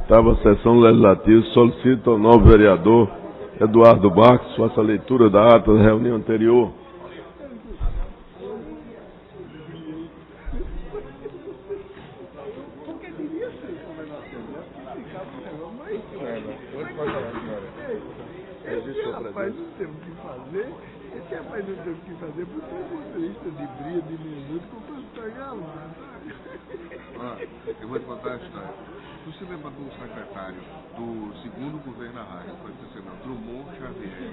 Oitava Sessão Legislativa, solicito ao novo vereador Eduardo Marques faça a leitura da ata da reunião anterior. Rapaz, não tem o que fazer. Esse rapaz não tem o que fazer porque é motorista de brilho, de minuto, com o pastor Galvão, sabe? Eu vou te contar a história. Você lembra do secretário do segundo governo Arraes, foi senador Drummond Xavier,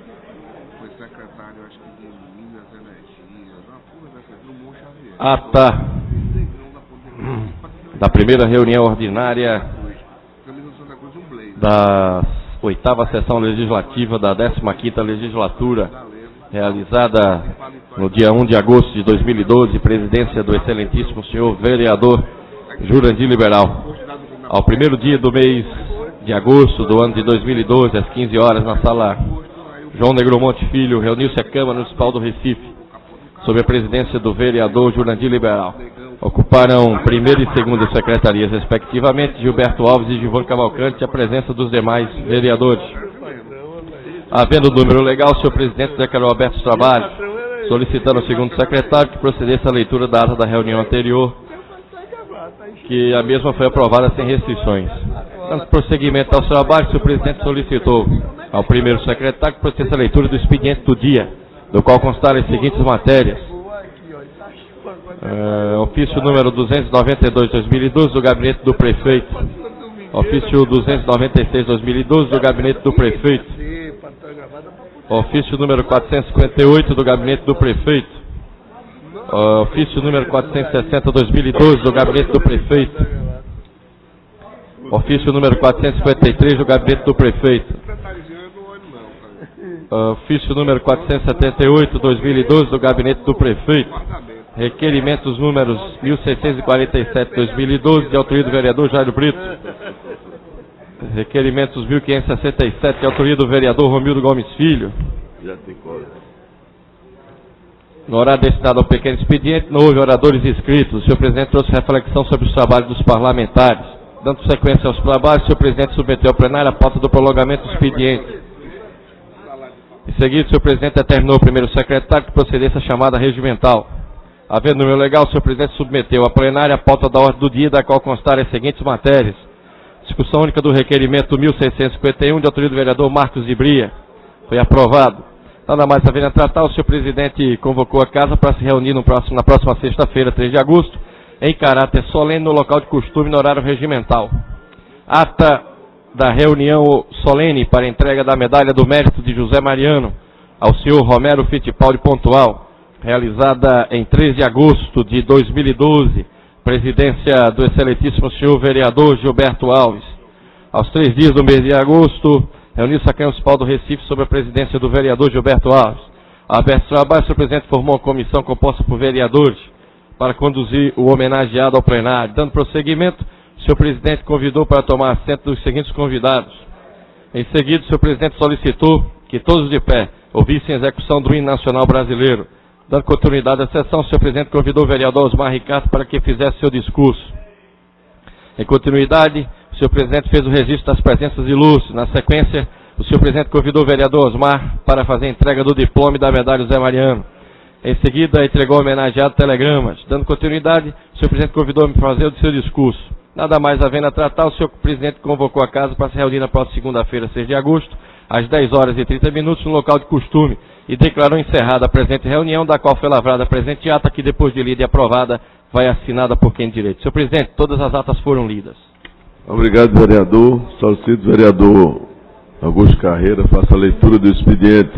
foi secretário, acho que de Minas Energia, uma coisa dessa, Drummond Xavier. Ah, tá. Da primeira reunião ordinária da oitava sessão legislativa da 15ª legislatura, realizada no dia 1 de agosto de 2012, presidência do excelentíssimo senhor vereador Jurandir Liberal. Ao primeiro dia do mês de agosto do ano de 2012, às 15 horas, na sala João Negromonte Filho, reuniu-se a Câmara Municipal do Recife, sob a presidência do vereador Jurandir Liberal. Ocuparam primeira e segunda secretarias, respectivamente, Gilberto Alves e Gilvan Cavalcante, a presença dos demais vereadores. Havendo o número legal, o senhor presidente declarou abertos os trabalhos, solicitando ao segundo secretário que procedesse à leitura da ata da reunião anterior, que a mesma foi aprovada sem restrições. Dando prosseguimento aos trabalhos, o senhor presidente solicitou ao primeiro secretário que procedesse à leitura do expediente do dia, do qual constarem as seguintes matérias. Ofício número 292/2012 do Gabinete do Prefeito. Ofício 296/2012 do Gabinete do Prefeito. Ofício número 458 do Gabinete do Prefeito. Ofício número 460/2012 do Gabinete do Prefeito. Ofício número 453 do Gabinete do Prefeito. Ofício número 478/2012 do Gabinete do Prefeito. Requerimentos números 1647/2012, de autoria do vereador Jairo Brito. Requerimentos 1567, de autoria do vereador Romildo Gomes Filho. No horário destinado ao pequeno expediente, não houve oradores inscritos. O senhor presidente trouxe reflexão sobre os trabalhos dos parlamentares. Dando sequência aos trabalhos, o senhor presidente submeteu ao plenário a pauta do prolongamento do expediente. Em seguida, o senhor presidente determinou ao primeiro secretário que procedesse à chamada regimental. Havendo número legal, o senhor presidente submeteu à plenária a pauta da ordem do dia, da qual constarem as seguintes matérias. Discussão única do requerimento 1651, de autoria do vereador Marcos de Bria. Foi aprovado. Nada mais havendo a tratar, o senhor presidente convocou a casa para se reunir na próxima sexta-feira, 3 de agosto, em caráter solene, no local de costume, no horário regimental. Ata da reunião solene para entrega da medalha do mérito de José Mariano ao senhor Romero Fittipaldi Pontual, realizada em 3 de agosto de 2012, presidência do excelentíssimo senhor vereador Gilberto Alves. Aos 3 dias do mês de agosto, reuniu-se a Câmara Municipal do Recife sob a presidência do vereador Gilberto Alves. Aberto o trabalho, o senhor presidente formou uma comissão composta por vereadores para conduzir o homenageado ao plenário. Dando prosseguimento, o senhor presidente convidou para tomar assento os seguintes convidados. Em seguida, o senhor presidente solicitou que todos de pé ouvissem a execução do hino nacional brasileiro. Dando continuidade à sessão, o senhor presidente convidou o vereador Osmar Ricardo para que fizesse seu discurso. Em continuidade, o senhor presidente fez o registro das presenças ilustres. Na sequência, o senhor presidente convidou o vereador Osmar para fazer a entrega do diploma e da medalha José Mariano. Em seguida, entregou ao homenageado telegramas. Dando continuidade, o senhor presidente convidou-me para fazer o seu discurso. Nada mais havendo a tratar, o senhor presidente convocou a casa para se reunir na próxima segunda-feira, 6 de agosto, às 10h30, no local de costume, e declarou encerrada a presente reunião, da qual foi lavrada a presente ata, que depois de lida e aprovada, vai assinada por quem de direito. Senhor presidente, todas as atas foram lidas. Obrigado, vereador. Solicito o vereador Augusto Carreira faça a leitura do expediente.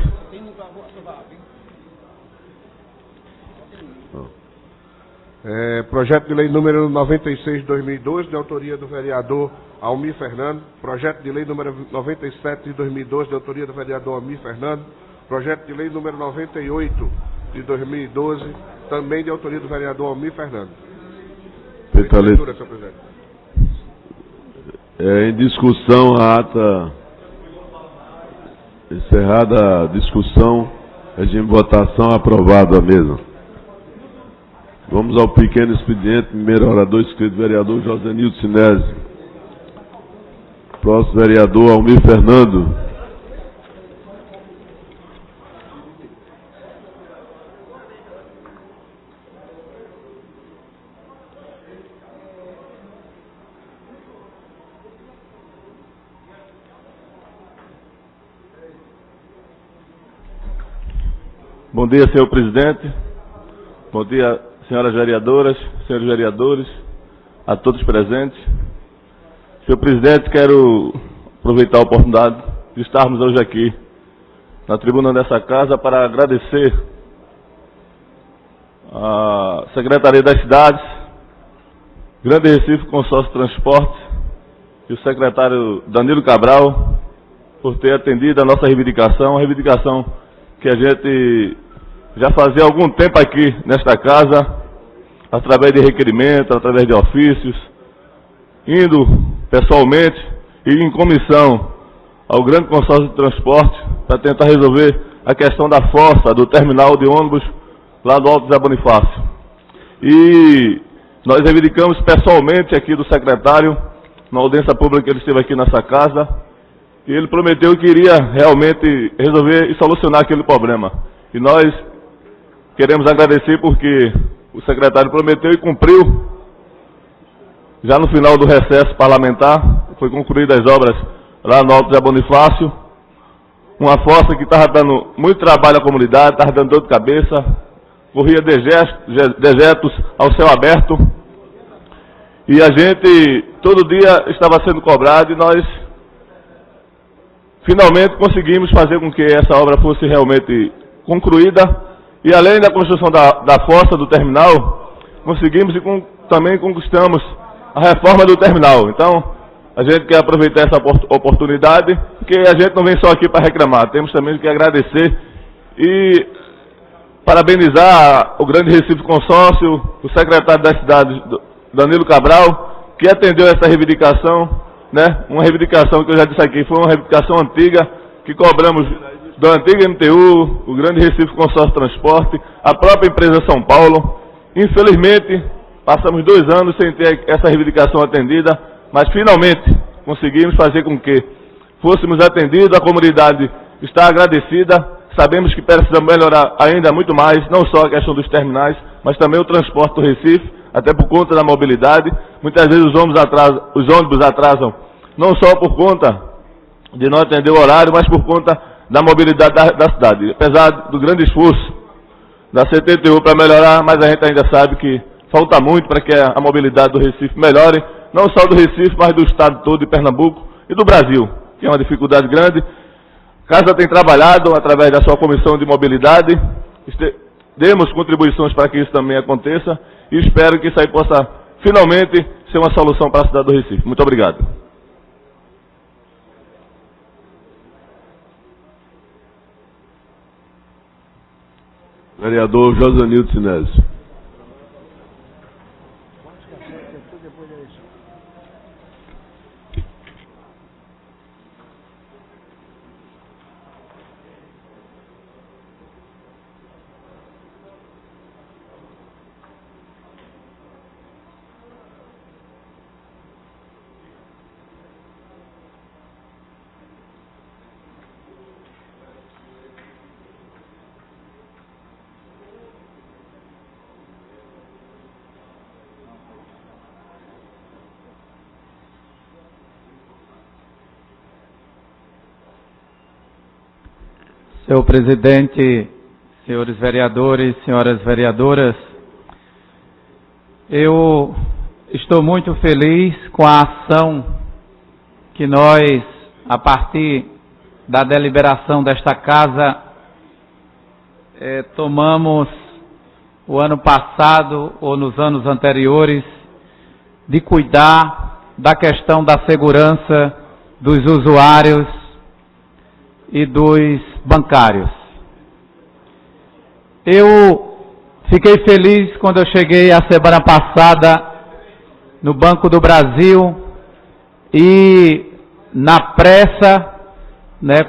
Projeto de lei número 96/2012, de autoria do vereador Almir Fernando. Projeto de lei número 97/2012, de autoria do vereador Almir Fernando. Projeto de lei número 98/2012, também de autoria do vereador Almir Fernando. Feita a leitura, senhor presidente. Em discussão, a ata. Encerrada a discussão, regime de votação, aprovado a mesa. Vamos ao pequeno expediente. Primeiro orador inscrito, vereador José Nildo Sinésio. Próximo vereador Almir Fernando. Bom dia, senhor presidente. Bom dia, senhoras vereadoras, senhores vereadores, a todos presentes. Senhor presidente, quero aproveitar a oportunidade de estarmos hoje aqui na tribuna dessa casa para agradecer a Secretaria das Cidades, Grande Recife Consórcio Transportes e o secretário Danilo Cabral por ter atendido a nossa reivindicação, a reivindicação que a gente já fazia algum tempo aqui nesta casa, através de requerimentos, através de ofícios, indo pessoalmente e em comissão ao Grande Consórcio de Transporte para tentar resolver a questão da fossa do terminal de ônibus lá do Alto Zé Bonifácio. E nós reivindicamos pessoalmente aqui do secretário, na audiência pública que ele esteve aqui nessa casa, e ele prometeu que iria realmente resolver e solucionar aquele problema. E nós queremos agradecer porque o secretário prometeu e cumpriu. Já no final do recesso parlamentar, foi concluídas as obras lá no Alto Zé Bonifácio. Uma fossa que estava dando muito trabalho à comunidade, estava dando dor de cabeça, corria dejetos ao céu aberto. E a gente, todo dia, estava sendo cobrado e nós finalmente conseguimos fazer com que essa obra fosse realmente concluída. E além da construção da fossa do terminal, conseguimos e também conquistamos a reforma do terminal. Então, a gente quer aproveitar essa oportunidade, porque a gente não vem só aqui para reclamar, temos também que agradecer e parabenizar o Grande Recife Consórcio, o secretário da cidade, Danilo Cabral, que atendeu essa reivindicação, né? Uma reivindicação que eu já disse aqui, foi uma reivindicação antiga, que cobramos da antiga MTU, o Grande Recife Consórcio Transporte, a própria empresa São Paulo. Infelizmente, passamos 2 anos sem ter essa reivindicação atendida, mas finalmente conseguimos fazer com que fôssemos atendidos, a comunidade está agradecida, sabemos que precisamos melhorar ainda muito mais, não só a questão dos terminais, mas também o transporte do Recife, até por conta da mobilidade. Muitas vezes os ônibus atrasam, não só por conta de não atender o horário, mas por conta da mobilidade da cidade. Apesar do grande esforço da CTTU para melhorar, mas a gente ainda sabe que falta muito para que a mobilidade do Recife melhore, não só do Recife, mas do estado todo de Pernambuco e do Brasil, que é uma dificuldade grande. A Casa tem trabalhado através da sua comissão de mobilidade, demos contribuições para que isso também aconteça e espero que isso aí possa finalmente ser uma solução para a cidade do Recife. Muito obrigado. Vereador Josanildo Sinésio. Senhor presidente, senhores vereadores, senhoras vereadoras, eu estou muito feliz com a ação que nós, a partir da deliberação desta casa, tomamos o ano passado ou nos anos anteriores de cuidar da questão da segurança dos usuários e dos bancários. Eu fiquei feliz quando eu cheguei a semana passada no Banco do Brasil e na pressa, né,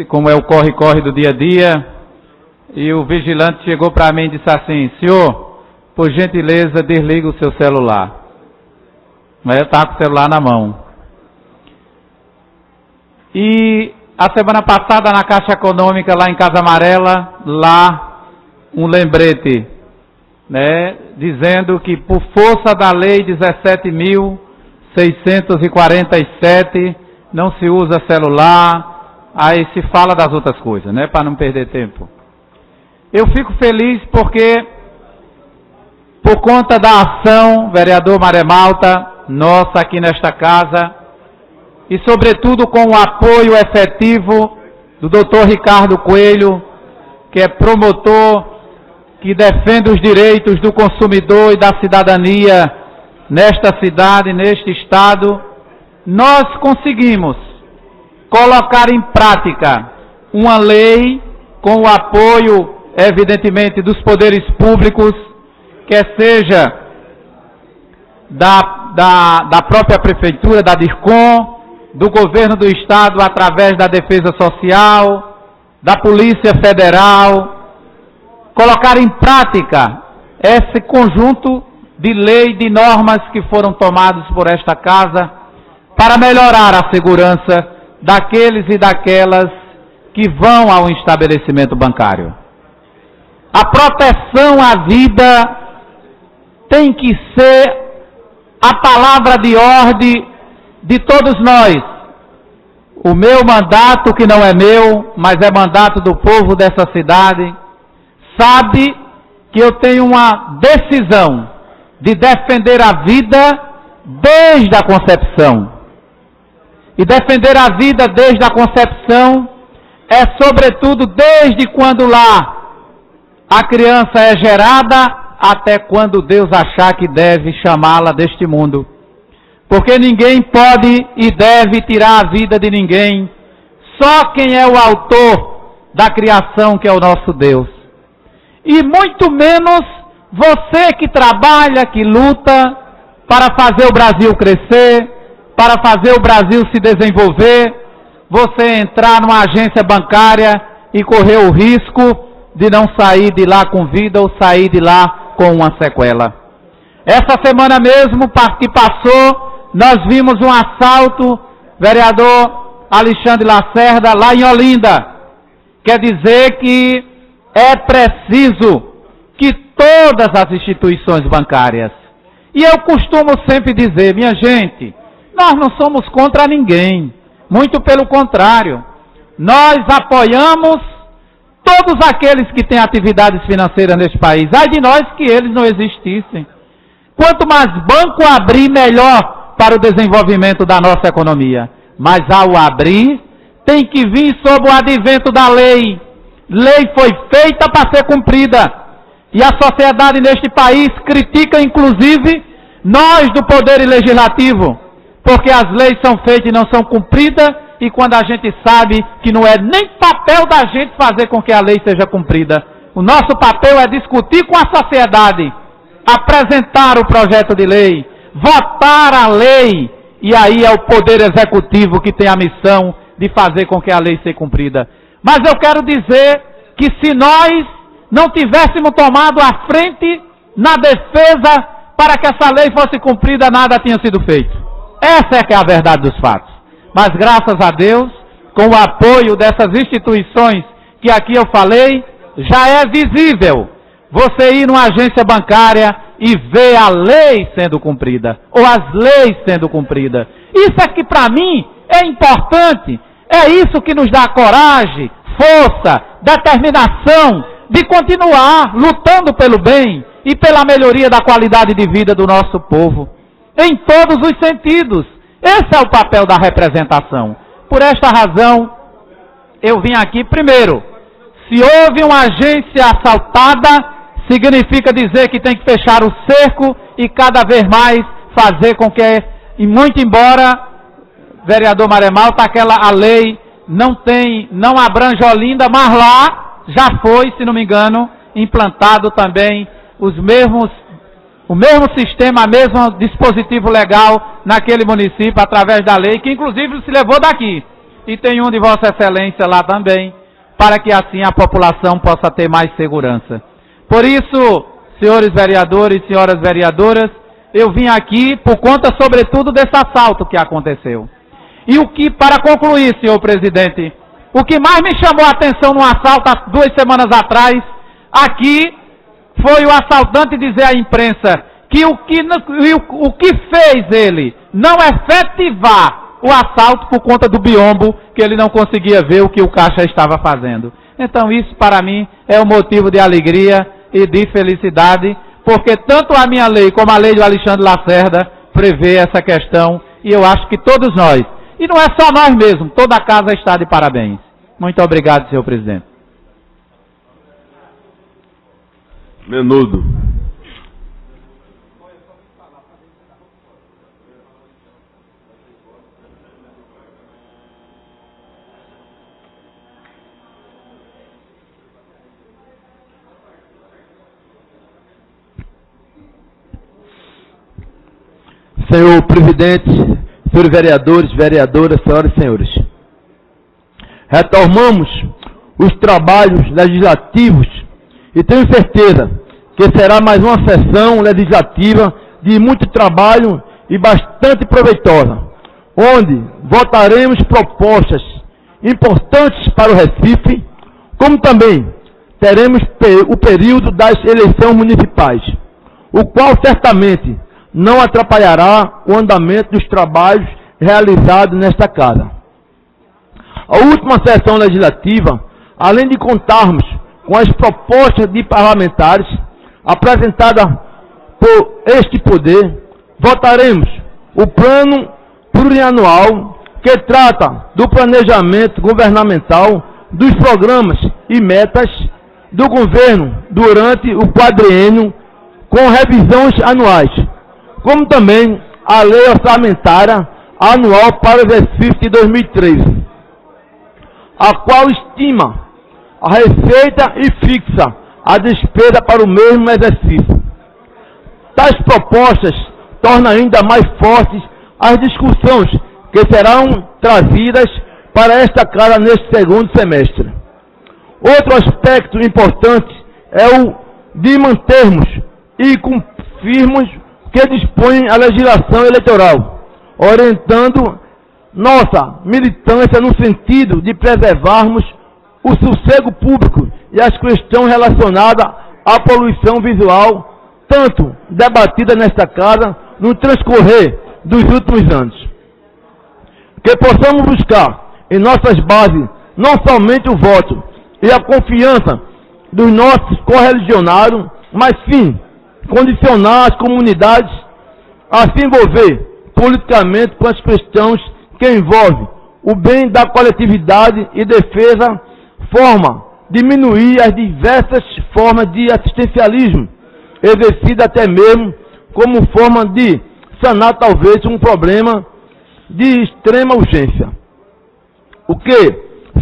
como é o corre-corre do dia a dia, e o vigilante chegou para mim e disse assim: senhor, por gentileza, desliga o seu celular. Mas eu estava com o celular na mão. E a semana passada na Caixa Econômica, lá em Casa Amarela, lá um lembrete, né, dizendo que por força da lei 17.647 não se usa celular, aí se fala das outras coisas, né, para não perder tempo. Eu fico feliz porque, por conta da ação, vereador Maré Malta, nossa aqui nesta casa, e sobretudo com o apoio efetivo do Dr. Ricardo Coelho, que é promotor, que defende os direitos do consumidor e da cidadania nesta cidade, neste estado, nós conseguimos colocar em prática uma lei com o apoio, evidentemente, dos poderes públicos, quer seja da própria prefeitura, da DIRCOM, do governo do estado através da Defesa Social, da Polícia Federal, colocar em prática esse conjunto de lei, de normas que foram tomadas por esta casa para melhorar a segurança daqueles e daquelas que vão ao estabelecimento bancário. A proteção à vida tem que ser a palavra de ordem de todos nós. O meu mandato, que não é meu, mas é mandato do povo dessa cidade, sabe que eu tenho uma decisão de defender a vida desde a concepção. E defender a vida desde a concepção é, sobretudo, desde quando lá a criança é gerada até quando Deus achar que deve chamá-la deste mundo. Porque ninguém pode e deve tirar a vida de ninguém. Só quem é o autor da criação, que é o nosso Deus. E muito menos você que trabalha, que luta para fazer o Brasil crescer, para fazer o Brasil se desenvolver, você entrar numa agência bancária e correr o risco de não sair de lá com vida ou sair de lá com uma sequela. Essa semana mesmo que passou, nós vimos um assalto, vereador Alexandre Lacerda, lá em Olinda. Quer dizer que é preciso que todas as instituições bancárias, e eu costumo sempre dizer, minha gente, nós não somos contra ninguém, muito pelo contrário, nós apoiamos todos aqueles que têm atividades financeiras neste país. Ai de nós que eles não existissem. Quanto mais banco abrir, melhor para o desenvolvimento da nossa economia. Mas ao abrir, tem que vir sob o advento da lei. Lei foi feita para ser cumprida. E a sociedade neste país critica, inclusive, nós do Poder Legislativo, porque as leis são feitas e não são cumpridas, e quando a gente sabe que não é nem papel da gente fazer com que a lei seja cumprida. O nosso papel é discutir com a sociedade, apresentar o projeto de lei, votar a lei, e aí é o Poder Executivo que tem a missão de fazer com que a lei seja cumprida. Mas eu quero dizer que se nós não tivéssemos tomado a frente na defesa para que essa lei fosse cumprida, nada tinha sido feito. Essa é que é a verdade dos fatos. Mas graças a Deus, com o apoio dessas instituições que aqui eu falei, já é visível você ir numa agência bancária e ver a lei sendo cumprida, ou as leis sendo cumpridas. Isso é que para mim é importante, é isso que nos dá coragem, força, determinação de continuar lutando pelo bem e pela melhoria da qualidade de vida do nosso povo, em todos os sentidos. Esse é o papel da representação. Por esta razão, eu vim aqui primeiro. Se houve uma agência assaltada, significa dizer que tem que fechar o cerco e cada vez mais fazer com que, e muito embora, vereador Maré Malta, a lei não abrange Olinda, mas lá já foi, se não me engano, implantado também o mesmo sistema, o mesmo dispositivo legal naquele município, através da lei, que inclusive se levou daqui. E tem um de Vossa Excelência lá também, para que assim a população possa ter mais segurança. Por isso, senhores vereadores, senhoras vereadoras, eu vim aqui por conta, sobretudo, desse assalto que aconteceu. E o que, para concluir, senhor presidente, o que mais me chamou a atenção no assalto há 2 semanas atrás, aqui, foi o assaltante dizer à imprensa que o que fez ele não efetivar o assalto por conta do biombo, que ele não conseguia ver o que o caixa estava fazendo. Então isso para mim é um motivo de alegria e de felicidade, porque tanto a minha lei como a lei do Alexandre Lacerda prevê essa questão, e eu acho que todos nós, e não é só nós mesmos, toda a casa está de parabéns. Muito obrigado, senhor presidente. Menudo. Senhor presidente, senhores vereadores, vereadoras, senhoras e senhores. Retomamos os trabalhos legislativos e tenho certeza que será mais uma sessão legislativa de muito trabalho e bastante proveitosa, onde votaremos propostas importantes para o Recife, como também teremos o período das eleições municipais, o qual certamente não atrapalhará o andamento dos trabalhos realizados nesta casa. A última sessão legislativa, além de contarmos com as propostas de parlamentares apresentadas por este poder, votaremos o plano plurianual que trata do planejamento governamental dos programas e metas do governo durante o quadriênio com revisões anuais, como também a lei orçamentária anual para o exercício de 2013, a qual estima a receita e fixa a despesa para o mesmo exercício. Tais propostas tornam ainda mais fortes as discussões que serão trazidas para esta casa neste segundo semestre. Outro aspecto importante é o de mantermos e cumprirmos que dispõe a legislação eleitoral, orientando nossa militância no sentido de preservarmos o sossego público e as questões relacionadas à poluição visual, tanto debatida nesta casa no transcorrer dos últimos anos. Que possamos buscar em nossas bases não somente o voto e a confiança dos nossos correligionários, mas sim condicionar as comunidades a se envolver politicamente com as questões que envolvem o bem da coletividade e defesa, forma diminuir as diversas formas de assistencialismo, exercida até mesmo como forma de sanar talvez um problema de extrema urgência. O que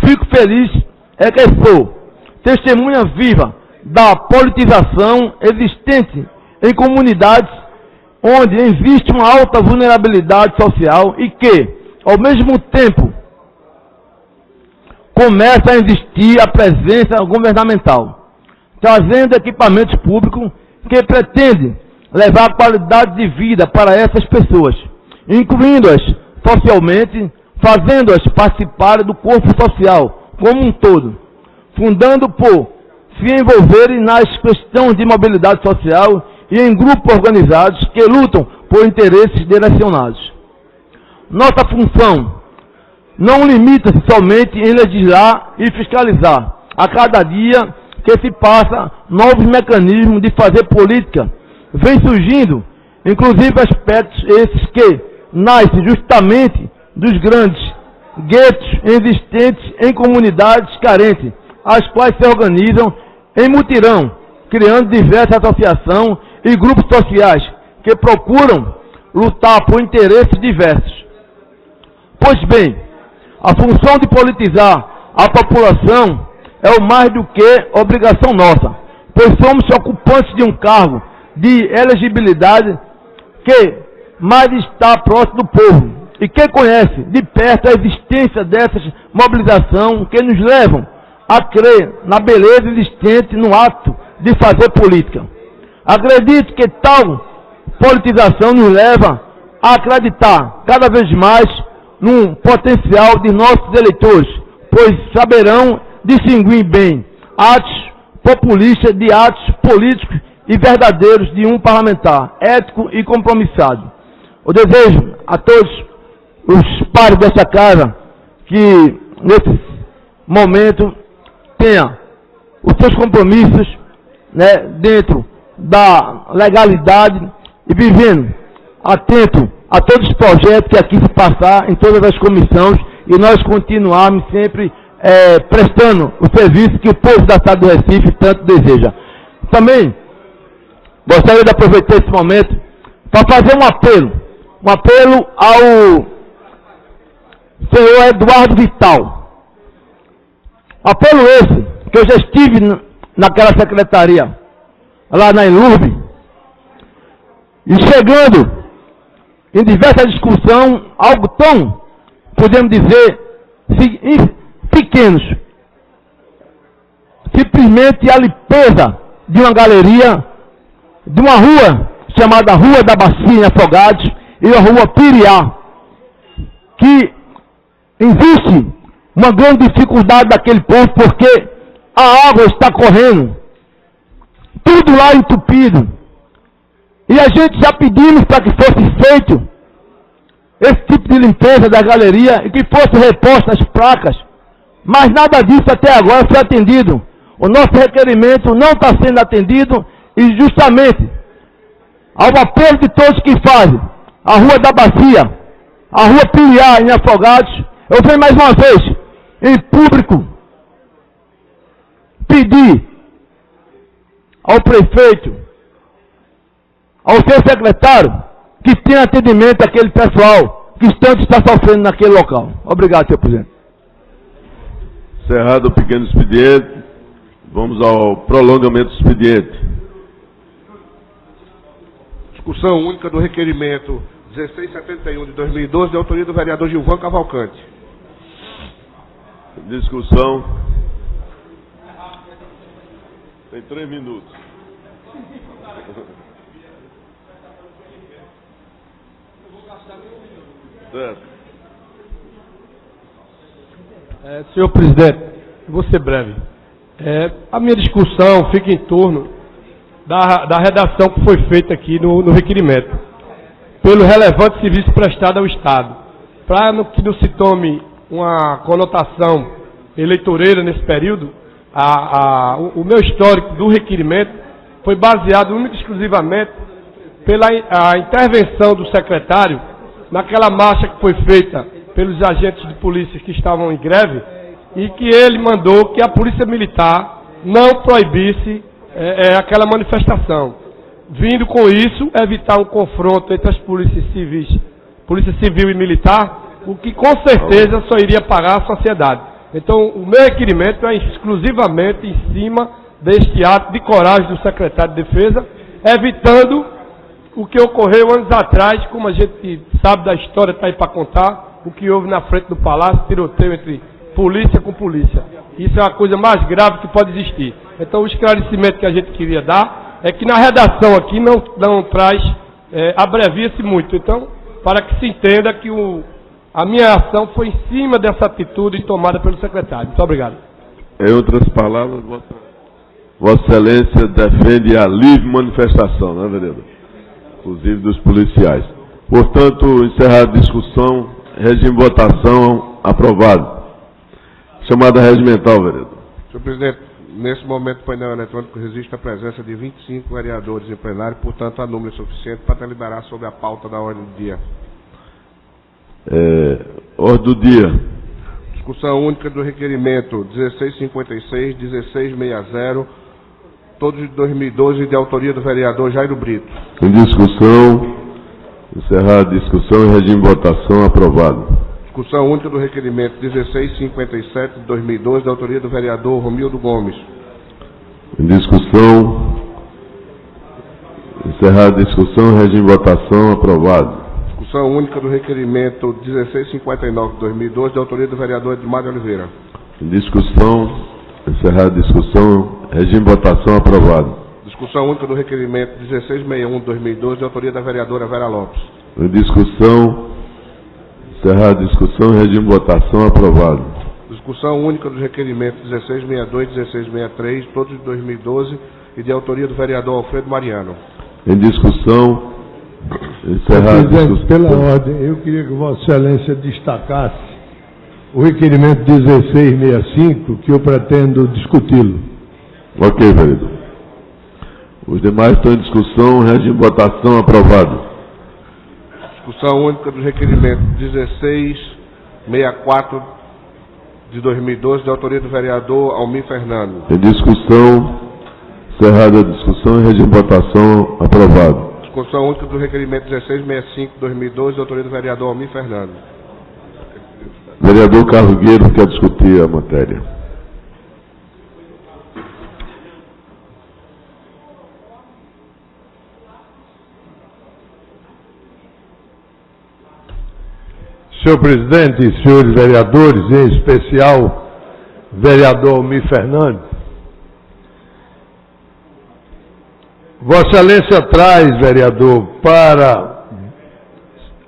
fico feliz é que sou testemunha viva da politização existente em comunidades onde existe uma alta vulnerabilidade social e que, ao mesmo tempo, começa a existir a presença governamental, trazendo equipamentos públicos que pretendem levar qualidade de vida para essas pessoas, incluindo-as socialmente, fazendo-as participarem do corpo social como um todo, fundando por se envolverem nas questões de mobilidade social e em grupos organizados que lutam por interesses direcionados. Nossa função não limita-se somente em legislar e fiscalizar. A cada dia que se passa, novos mecanismos de fazer política vêm surgindo, inclusive aspectos esses que nascem justamente dos grandes guetos existentes em comunidades carentes, as quais se organizam em mutirão, criando diversas associações e grupos sociais que procuram lutar por interesses diversos. Pois bem, a função de politizar a população é o mais do que obrigação nossa, pois somos ocupantes de um cargo de elegibilidade que mais está próximo do povo e que conhece de perto a existência dessas mobilizações que nos levam a crer na beleza existente no ato de fazer política. Acredito que tal politização nos leva a acreditar cada vez mais no potencial de nossos eleitores, pois saberão distinguir bem atos populistas de atos políticos e verdadeiros de um parlamentar ético e compromissado. Eu desejo a todos os pares dessa casa que, nesse momento, tenha os seus compromissos, né, dentro da legalidade e vivendo atento a todos os projetos que aqui se passar em todas as comissões e nós continuarmos sempre prestando o serviço que o povo da cidade do Recife tanto deseja. Também gostaria de aproveitar esse momento para fazer um apelo ao senhor Eduardo Vital. Apelo esse, que eu já estive naquela secretaria, lá na Enlurbe, e chegando em diversa discussão, algo tão, podemos dizer, pequenos. Simplesmente a limpeza de uma galeria, de uma rua chamada Rua da Bacia em Afogados, e a Rua Piriá, que existe uma grande dificuldade daquele povo, porque a água está correndo, tudo lá entupido. E a gente já pedimos para que fosse feito esse tipo de limpeza da galeria e que fosse reposta as placas, mas nada disso até agora foi atendido. O nosso requerimento não está sendo atendido e justamente ao apelo de todos que fazem a Rua da Bacia, a Rua Piriá em Afogados, eu venho mais uma vez em público pedir ao prefeito, ao seu secretário, que tenha atendimento àquele pessoal que tanto está sofrendo naquele local. Obrigado, senhor presidente. Encerrado o pequeno expediente, vamos ao prolongamento do expediente. Discussão única do requerimento 1671 de 2012, de autoria do vereador Gilvan Cavalcante. Discussão. Tem 3 minutos. Certo. Senhor presidente, vou ser breve. A minha discussão fica em torno da redação que foi feita aqui no requerimento, pelo relevante serviço prestado ao Estado, para que não se tome uma conotação eleitoreira nesse período. O meu histórico do requerimento foi baseado única e exclusivamente pela intervenção do secretário naquela marcha que foi feita pelos agentes de polícia que estavam em greve, e que ele mandou que a polícia militar não proibisse aquela manifestação, vindo com isso evitar um confronto entre as polícias civis, polícia civil e militar, o que com certeza só iria pagar a sociedade. Então o meu requerimento é exclusivamente em cima deste ato de coragem do secretário de Defesa, evitando o que ocorreu anos atrás, como a gente sabe da história, está aí para contar, o que houve na frente do Palácio, tiroteio entre polícia com polícia. Isso é a coisa mais grave que pode existir. Então o esclarecimento que a gente queria dar é que na redação aqui não traz, abrevia-se muito. Então, para que se entenda que a minha ação foi em cima dessa atitude tomada pelo secretário. Muito obrigado. Em outras palavras, Vossa Excelência defende a livre manifestação, não é, vereador? Inclusive dos policiais. Portanto, encerrada a discussão, regime de votação aprovado. Chamada regimental, vereador. Senhor presidente, nesse momento o painel eletrônico resiste à presença de 25 vereadores em plenário, portanto há número suficiente para deliberar sobre a pauta da ordem do dia. Ordem do dia. Discussão única do requerimento 1656, 1660, todos de 2012, de autoria do vereador Jairo Brito. Em discussão, encerrada a discussão e regime de votação aprovado. Discussão única do requerimento 1657 de 2012, da autoria do vereador Romildo Gomes. Em discussão, encerrada a discussão, regime de votação aprovado. Discussão única do requerimento 1659 de 2012, da autoria do vereador Edmar de Oliveira. Em discussão, encerrada a discussão, regime de votação aprovado. Discussão única do requerimento 1661 de 2012, da autoria da vereadora Vera Lopes. Em discussão, Encerrada a discussão, regime de votação aprovado. Discussão única dos requerimentos 1662 e 1663, todos de 2012, e de autoria do vereador Alfredo Mariano. Em discussão, encerrada a Presidente, discussão. pela ordem, eu queria que Vossa Excelência destacasse o requerimento 1665, que eu pretendo discuti-lo. Ok, vereador. Os demais estão em discussão, regime de votação aprovado. Discussão única dos requerimentos 1664 de 2012, de autoria do vereador Almir Fernando. Em discussão, encerrada a discussão, regime de votação aprovado. Discussão única do requerimento 1665 de 2012, de autoria do vereador Almir Fernando. Vereador Carrugueiro quer discutir a matéria. Senhor presidente e senhores vereadores, em especial vereador Almir Fernandes, Vossa Excelência traz, vereador, para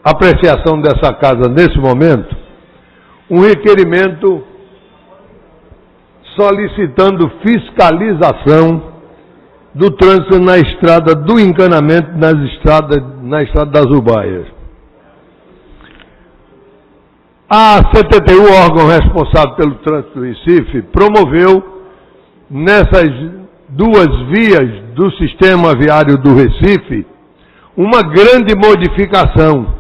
apreciação dessa casa nesse momento, um requerimento solicitando fiscalização do trânsito na estrada do encanamento na estrada das Ubaias. A CTTU, órgão responsável pelo trânsito do Recife, promoveu nessas duas vias do sistema viário do Recife uma grande modificação.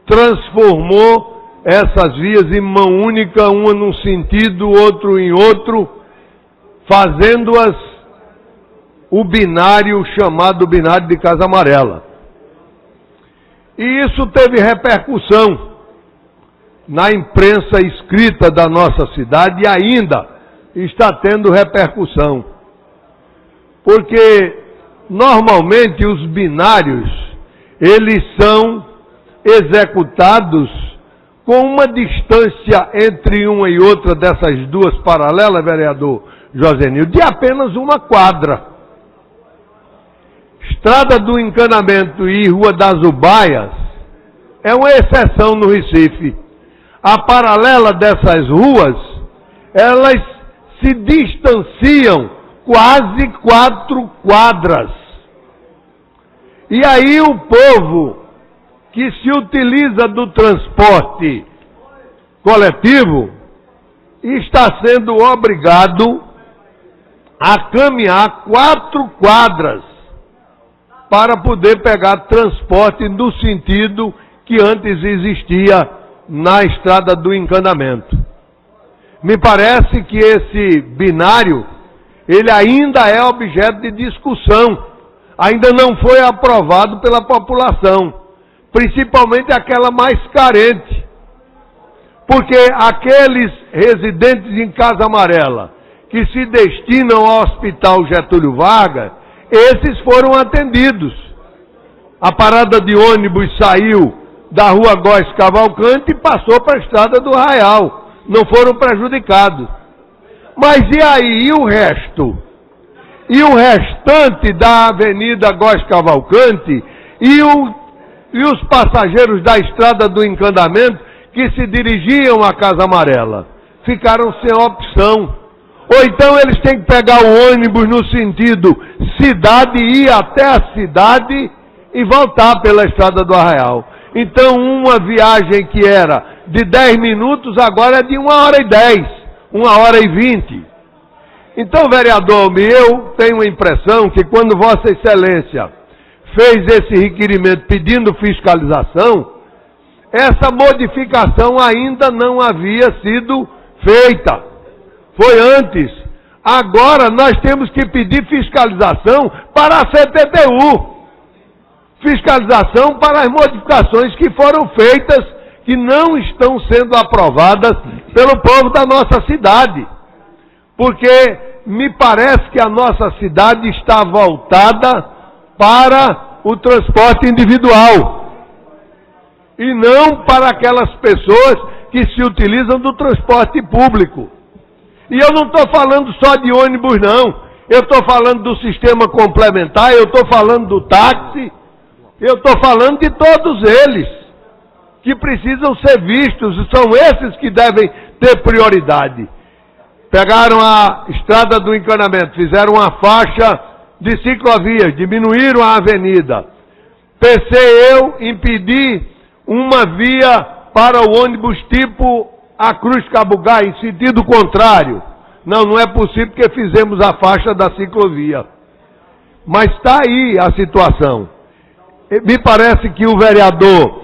Transformou essas vias em mão única, uma num sentido, outro em outro, fazendo-as o binário chamado binário de Casa Amarela. E isso teve repercussão na imprensa escrita da nossa cidade e ainda está tendo repercussão. Porque normalmente os binários, eles são executados com uma distância entre uma e outra dessas duas paralelas, vereador Josenil, de apenas uma quadra. Estrada do Encanamento e Rua das Ubaias é uma exceção no Recife. A paralela dessas ruas, elas se distanciam quase 4 quadras. E aí o povo que se utiliza do transporte coletivo está sendo obrigado a caminhar 4 quadras para poder pegar transporte no sentido que antes existia na estrada do encanamento. Me parece que esse binário, ele ainda é objeto de discussão, ainda não foi aprovado pela população, principalmente aquela mais carente, porque aqueles residentes em Casa Amarela que se destinam ao Hospital Getúlio Vargas, esses foram atendidos. A parada de ônibus saiu da Rua Góes Cavalcante e passou para a Estrada do Arraial. Não foram prejudicados. Mas e aí, e o resto? E o restante da Avenida Góes Cavalcante e os passageiros da Estrada do Encanamento que se dirigiam à Casa Amarela? Ficaram sem opção. Ou então eles têm que pegar o ônibus no sentido cidade, ir até a cidade e voltar pela Estrada do Arraial. Então uma viagem que era de 10 minutos, agora é de 1h10, 1h20. Então, vereador Almir, eu tenho a impressão que quando Vossa Excelência fez esse requerimento pedindo fiscalização, essa modificação ainda não havia sido feita. Foi antes. Agora nós temos que pedir fiscalização para a CTTU. Fiscalização para as modificações que foram feitas, que não estão sendo aprovadas pelo povo da nossa cidade. Porque me parece que a nossa cidade está voltada para o transporte individual e não para aquelas pessoas que se utilizam do transporte público. E eu não estou falando só de ônibus, não. Eu estou falando do sistema complementar, eu estou falando do táxi, eu estou falando de todos eles. que precisam ser vistos, e são esses que devem ter prioridade. Pegaram a estrada do encanamento, fizeram uma faixa de ciclovias, diminuíram a avenida. Pensei eu em pedir uma via para o ônibus tipo a Cruz Cabugá, em sentido contrário. Não é possível porque fizemos a faixa da ciclovia. Mas está aí a situação. Me parece que o vereador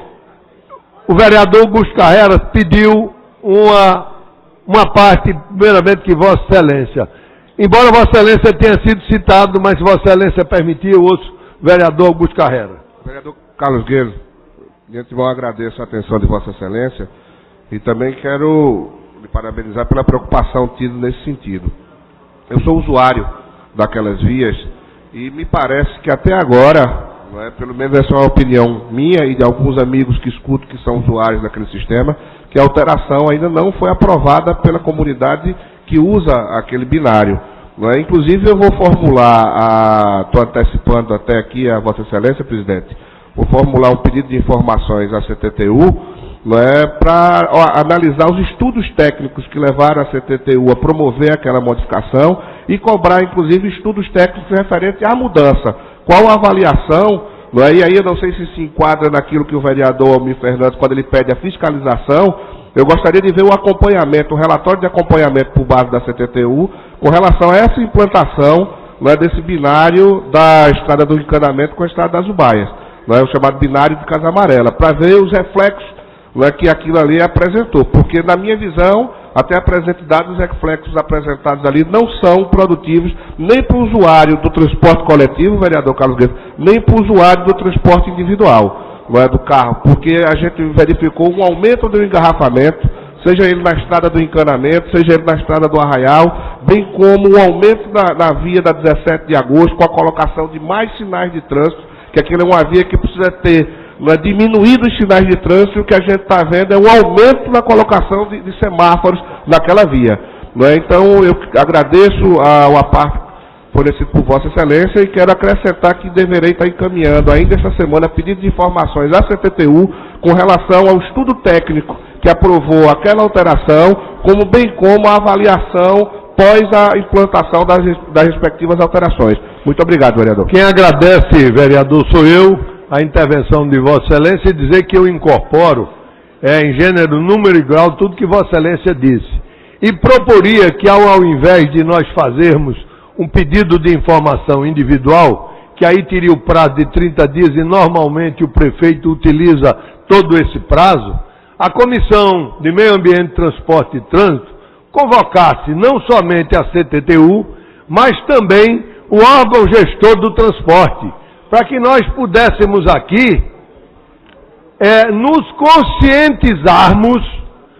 Augusto Carreras pediu uma parte, primeiramente, que Vossa Excelência. Embora Vossa Excelência tenha sido citado, mas Vossa Excelência permitiu, ouço o vereador Augusto Carreras. Vereador Carlos Guedes, de antemão agradeço a atenção de Vossa Excelência e também quero lhe parabenizar pela preocupação tida nesse sentido. Eu sou usuário daquelas vias e me parece que até agora, pelo menos essa é uma opinião minha e de alguns amigos que escuto que são usuários daquele sistema, que a alteração ainda não foi aprovada pela comunidade que usa aquele binário. Inclusive eu vou formular, estou antecipando até aqui a Vossa Excelência, presidente, vou formular um pedido de informações à CTTU, para analisar os estudos técnicos que levaram a CTTU a promover aquela modificação e cobrar, inclusive, estudos técnicos referentes à mudança. Qual a avaliação, e aí eu não sei se enquadra naquilo que o vereador Almir Fernandes, quando ele pede a fiscalização, eu gostaria de ver o acompanhamento, o relatório de acompanhamento por base da CTTU, com relação a essa implantação desse binário da estrada do encanamento com a estrada das Ubaias, o chamado binário de Casa Amarela, para ver os reflexos que aquilo ali apresentou, porque na minha visão, até a presente data, os reflexos apresentados ali não são produtivos nem para o usuário do transporte coletivo, vereador Carlos Guedes, nem para o usuário do transporte individual, do carro, porque a gente verificou um aumento do engarrafamento, seja ele na estrada do encanamento, seja ele na estrada do Arraial, bem como um aumento na via da 17 de agosto, com a colocação de mais sinais de trânsito, que aquilo é uma via que precisa ter diminuído os sinais de trânsito, e o que a gente está vendo é um aumento na colocação de semáforos naquela via. Então, eu agradeço a parte fornecida por Vossa Excelência e quero acrescentar que deverei estar encaminhando ainda esta semana pedido de informações à CTTU com relação ao estudo técnico que aprovou aquela alteração, bem como a avaliação pós a implantação das respectivas alterações. Muito obrigado, vereador. Quem agradece, vereador, sou eu, a intervenção de Vossa Excelência, e dizer que eu incorporo em gênero, número e grau tudo que Vossa Excelência disse. E proporia que ao invés de nós fazermos um pedido de informação individual, que aí teria o prazo de 30 dias e normalmente o prefeito utiliza todo esse prazo, a Comissão de Meio Ambiente, Transporte e Trânsito convocasse não somente a CTTU, mas também o órgão gestor do transporte, para que nós pudéssemos aqui nos conscientizarmos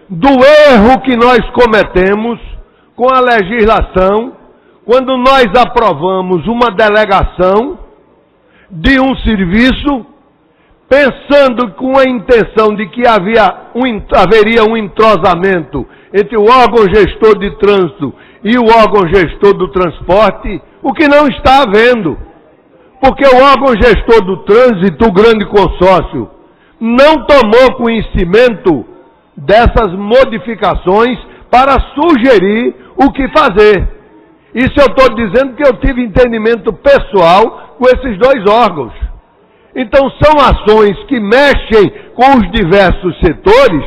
do erro que nós cometemos com a legislação, quando nós aprovamos uma delegação de um serviço, pensando com a intenção de que haveria um entrosamento entre o órgão gestor de trânsito e o órgão gestor do transporte, o que não está havendo. Porque o órgão gestor do trânsito, o grande consórcio, não tomou conhecimento dessas modificações para sugerir o que fazer. Isso eu estou dizendo que eu tive entendimento pessoal com esses dois órgãos. Então são ações que mexem com os diversos setores,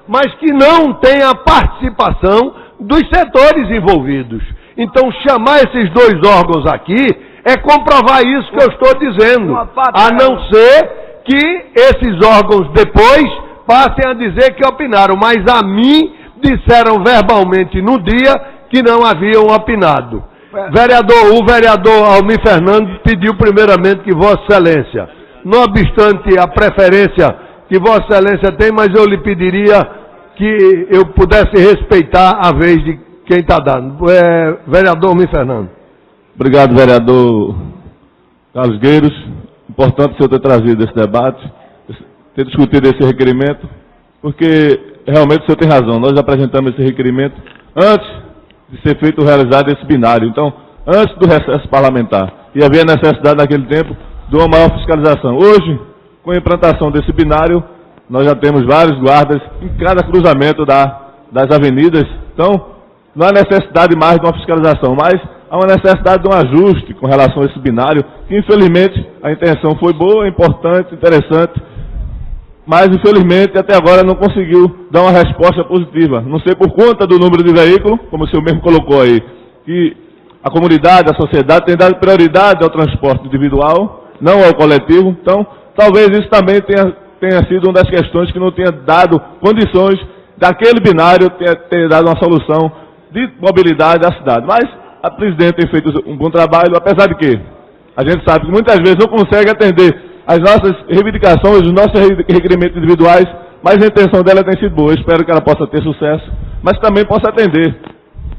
mas que não têm a participação dos setores envolvidos. Então chamar esses dois órgãos aqui é comprovar isso que eu estou dizendo, a não ser que esses órgãos depois passem a dizer que opinaram, mas a mim disseram verbalmente no dia que não haviam opinado. O vereador Almir Fernandes pediu primeiramente que Vossa Excelência, não obstante a preferência que Vossa Excelência tem, mas eu lhe pediria que eu pudesse respeitar a vez de quem está dando. Vereador Almir Fernandes. Obrigado, vereador Carlos Gueiros. Importante o senhor ter trazido esse debate, ter discutido esse requerimento, porque realmente o senhor tem razão. Nós apresentamos esse requerimento antes de ser feito, realizado esse binário. Então, antes do recesso parlamentar. E havia necessidade naquele tempo de uma maior fiscalização. Hoje, com a implantação desse binário, nós já temos vários guardas em cada cruzamento das avenidas. Então, não há necessidade mais de uma fiscalização, mas há uma necessidade de um ajuste com relação a esse binário, que infelizmente a intenção foi boa, importante, interessante, mas infelizmente até agora não conseguiu dar uma resposta positiva. Não sei por conta do número de veículos, como o senhor mesmo colocou aí, que a comunidade, a sociedade tem dado prioridade ao transporte individual, não ao coletivo. Então, talvez isso também tenha sido uma das questões que não tenha dado condições daquele binário ter dado uma solução de mobilidade à cidade. Mas a presidente tem feito um bom trabalho, apesar de que a gente sabe que muitas vezes não consegue atender as nossas reivindicações, os nossos requerimentos individuais, mas a intenção dela tem sido boa. Eu espero que ela possa ter sucesso, mas também possa atender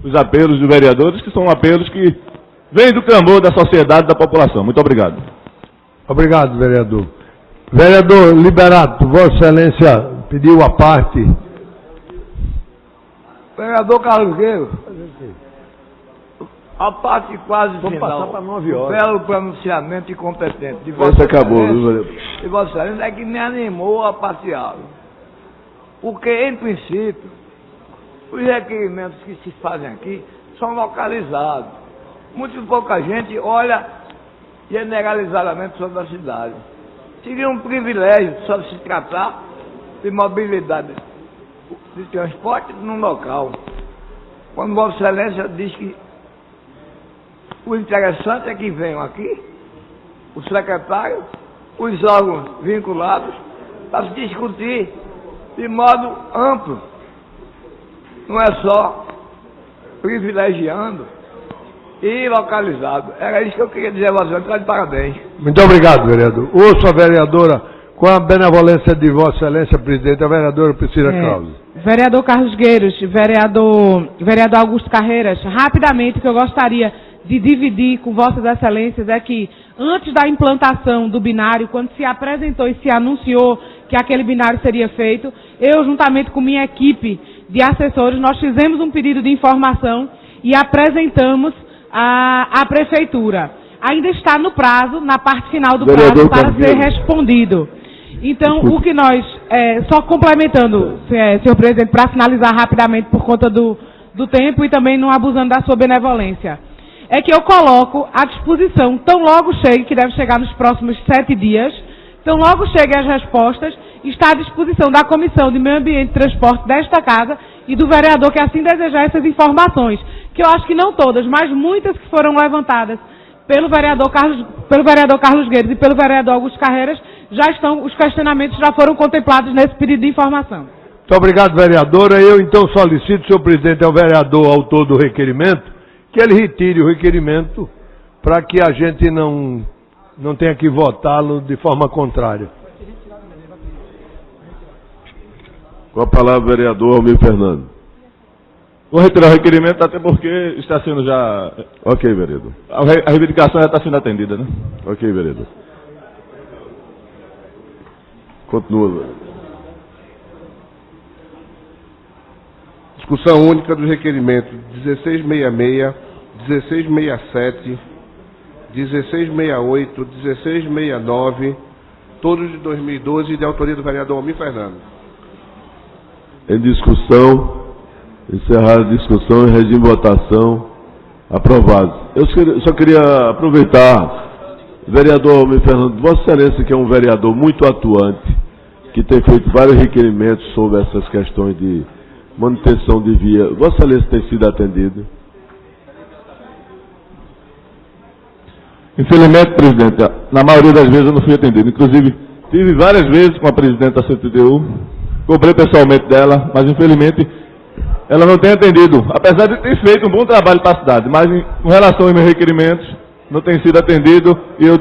os apelos dos vereadores, que são apelos que vêm do clamor da sociedade, da população. Muito obrigado. Obrigado, vereador. Vereador Liberato, Vossa Excelência pediu a parte. Vereador Carlos Gueiro, a parte quase Vamos final, passar para 9 horas. belo pronunciamento incompetente de Esse acabou, viu, vereador? de Vossa Excelência é que me animou a passear. Porque, em princípio, os requerimentos que se fazem aqui são localizados. Muito pouca gente olha generalizadamente sobre a cidade. Seria um privilégio só se tratar de mobilidade de transporte num local. Quando Vossa Excelência diz que o interessante é que venham aqui o secretário, os órgãos vinculados, para se discutir de modo amplo. Não é só privilegiando e localizado. Era isso que eu queria dizer a você. Está de parabéns. Muito obrigado, vereador. Ouço a vereadora, com a benevolência de Vossa Excelência, presidente, a vereadora Priscila Krause. Vereador Carlos Gueiros, vereador Augusto Carreiras, rapidamente, o que eu gostaria de dividir com Vossas Excelências é que, antes da implantação do binário, quando se apresentou e se anunciou que aquele binário seria feito, eu, juntamente com minha equipe de assessores, nós fizemos um pedido de informação e apresentamos à Prefeitura. Ainda está no prazo, na parte final do prazo, para ser respondido. Então, o que nós, só complementando, senhor presidente, para finalizar rapidamente por conta do tempo e também não abusando da sua benevolência, é que eu coloco à disposição, tão logo chegue, que deve chegar nos próximos 7 dias, tão logo cheguem as respostas, está à disposição da Comissão de Meio Ambiente e Transporte desta Casa e do vereador que assim desejar essas informações, que eu acho que não todas, mas muitas que foram levantadas pelo vereador Carlos Guedes e pelo vereador Augusto Carreiras, os questionamentos já foram contemplados nesse pedido de informação. Muito obrigado, vereadora. Eu, então, solicito, senhor presidente, ao vereador autor do requerimento, que ele retire o requerimento para que a gente não tenha que votá-lo de forma contrária. Com a palavra, vereador Almir Fernando. Vou retirar o requerimento, até porque está sendo já... Ok, vereador. A reivindicação já está sendo atendida, né? Ok, vereador. Continua, vereador. Discussão única dos requerimentos 1666, 1667, 1668, 1669, todos de 2012, de autoria do vereador Almir Fernando. Em discussão, encerrada a discussão, em regime de votação, aprovado. Eu só queria aproveitar, vereador Almir Fernando, Vossa Excelência, que é um vereador muito atuante, que tem feito vários requerimentos sobre essas questões de manutenção de via. Vossa Excelência tem sido atendido? Infelizmente, presidente, na maioria das vezes eu não fui atendido. Inclusive, tive várias vezes com a presidente da CTTU, cobrei pessoalmente dela, mas infelizmente ela não tem atendido, apesar de ter feito um bom trabalho para a cidade, mas com relação aos meus requerimentos, não tem sido atendido e eu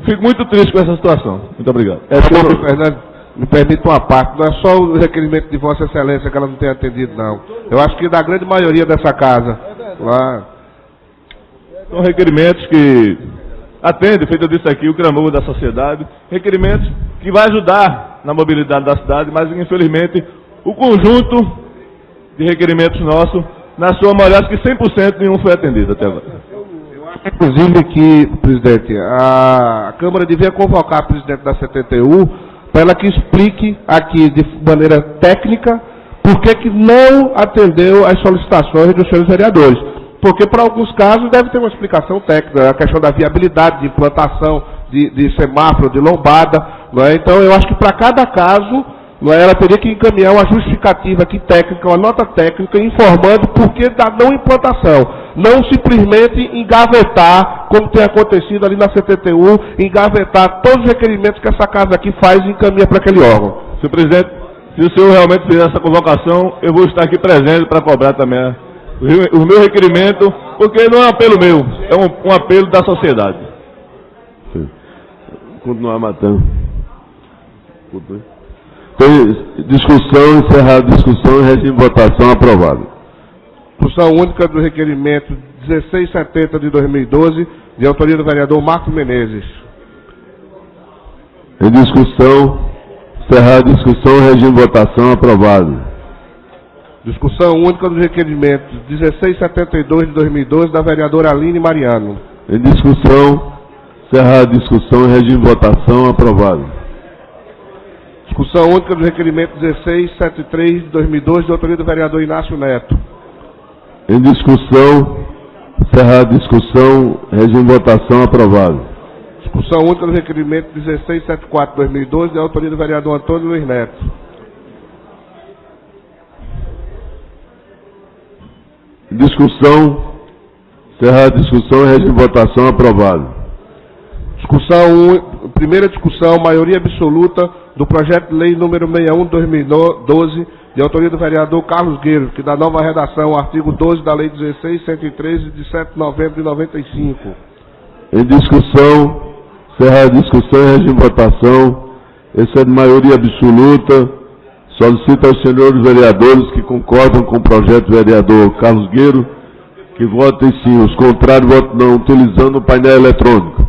fico muito triste com essa situação. Muito obrigado. Senhor Fernando, me permite uma parte, não é só o requerimento de Vossa Excelência que ela não tem atendido, não. Eu acho que da grande maioria dessa casa, lá... São requerimentos que atendem, feito eu disse aqui, o clamor da sociedade, requerimentos que vai ajudar na mobilidade da cidade, mas infelizmente o conjunto de requerimentos nossos, na sua maioria, acho que 100% nenhum foi atendido até agora. Inclusive que, presidente, a Câmara devia convocar a presidente da CTTU para ela que explique aqui de maneira técnica por que não atendeu às solicitações dos senhores vereadores. Porque para alguns casos deve ter uma explicação técnica, a questão da viabilidade de implantação de semáforo, de lombada, não é? Então eu acho que para cada caso, não é, ela teria que encaminhar uma justificativa aqui técnica, uma nota técnica, informando por que da não implantação. Não simplesmente engavetar, como tem acontecido ali na CTTU, engavetar todos os requerimentos que essa casa aqui faz e encaminha para aquele órgão. Senhor presidente, se o senhor realmente fizer essa convocação, eu vou estar aqui presente para cobrar também o meu requerimento, porque não é um apelo meu, é um apelo da sociedade. Sim. Continuar matando. Tem discussão, encerrada a discussão, regime de votação aprovado. Discussão única do requerimento 1670 de 2012, de autoria do vereador Marcos Menezes. Em discussão, encerrada a discussão, regime de votação aprovado. Discussão única dos requerimentos 1672 de 2012, da vereadora Aline Mariano. Em discussão, encerrada a discussão, regime de votação aprovado. Discussão única do requerimento 1673 de 2012, de autoria do vereador Inácio Neto. Em discussão, encerrada a discussão, regime de votação aprovado. Discussão única do requerimento 1674 de 2012, de autoria do vereador Antônio Luiz Neto. Em discussão, encerrada a discussão, regime de votação aprovado. Primeira discussão, maioria absoluta do projeto de lei número 61 de 2012, de autoria do vereador Carlos Gueiro, que dá nova redação ao artigo 12 da lei 16.113, de 7 de novembro de 95. Em discussão, encerrada a discussão, regime de votação. Esse é de maioria absoluta. Solicito aos senhores vereadores que concordam com o projeto do vereador Carlos Gueiro que votem sim, os contrários votem não, utilizando o painel eletrônico.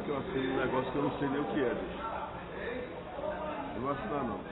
Que eu assine um negócio que eu não sei nem o que é, bicho. Não vou assinar não.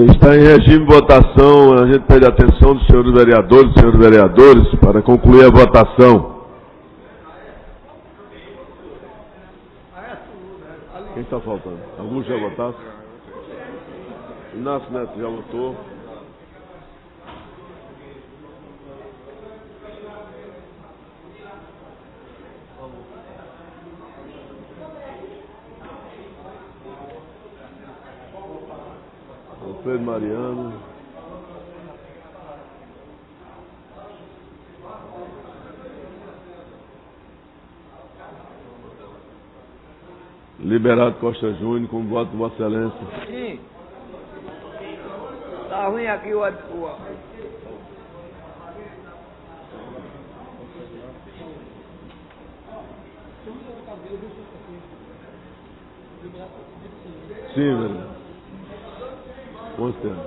Está em regime de votação, a gente pede a atenção dos senhores vereadores, para concluir a votação. Quem está faltando? Alguns já votaram? Inácio Neto já votou. Alfredo Mariano. Liberado Costa Júnior, com voto de Vossa Excelência. Sim. Tá ruim aqui o... Sim, velho. Quanto tempo?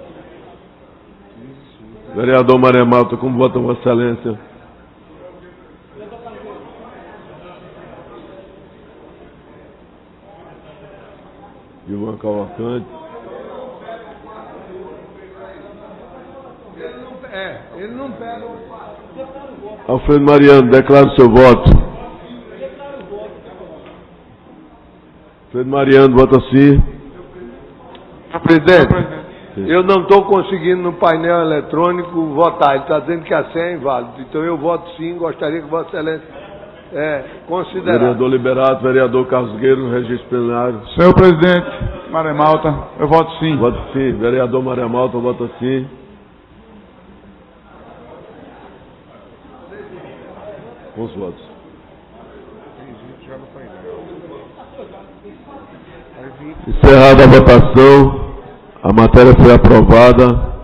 Vereador Maré Malta, como vota Vossa Excelência? Gilvan. Senhor Cavalcante. Ele não pega. Alfredo Mariano, declara o seu voto. Alfredo Mariano, vota sim. Presidente, eu não estou conseguindo no painel eletrônico votar. Ele está dizendo que a senha é inválida. Então eu voto sim, gostaria que Vossa Excelência considerasse. Vereador Liberato, vereador Carlos Gueiro, no registro plenário. Senhor presidente, Maré Malta, eu voto sim. Voto sim. Vereador Maré Malta, vota sim. Com os votos. Encerrada a votação, a matéria foi aprovada.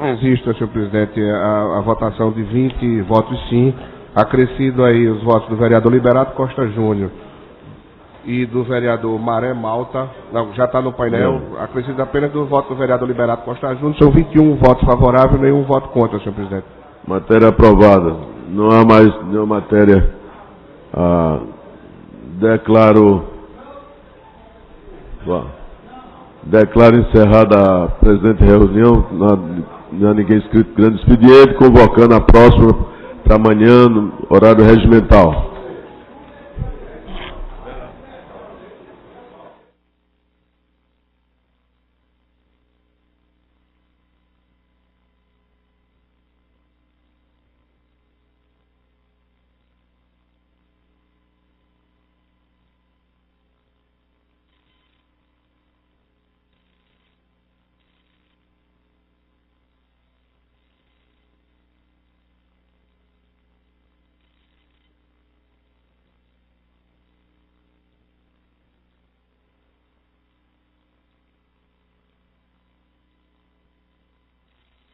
Registro, senhor presidente, a votação de 20 votos sim, acrescido aí os votos do vereador Liberato Costa Júnior e do vereador Maré Malta, não, já está no painel, acrescido apenas do voto do vereador Liberato Costa Júnior, são 21 votos favoráveis e nenhum voto contra, senhor presidente. Matéria aprovada. Não há mais nenhuma matéria. Declaro encerrada a presente reunião. Não há ninguém inscrito no grande expediente, convocando a próxima para amanhã, no horário regimental.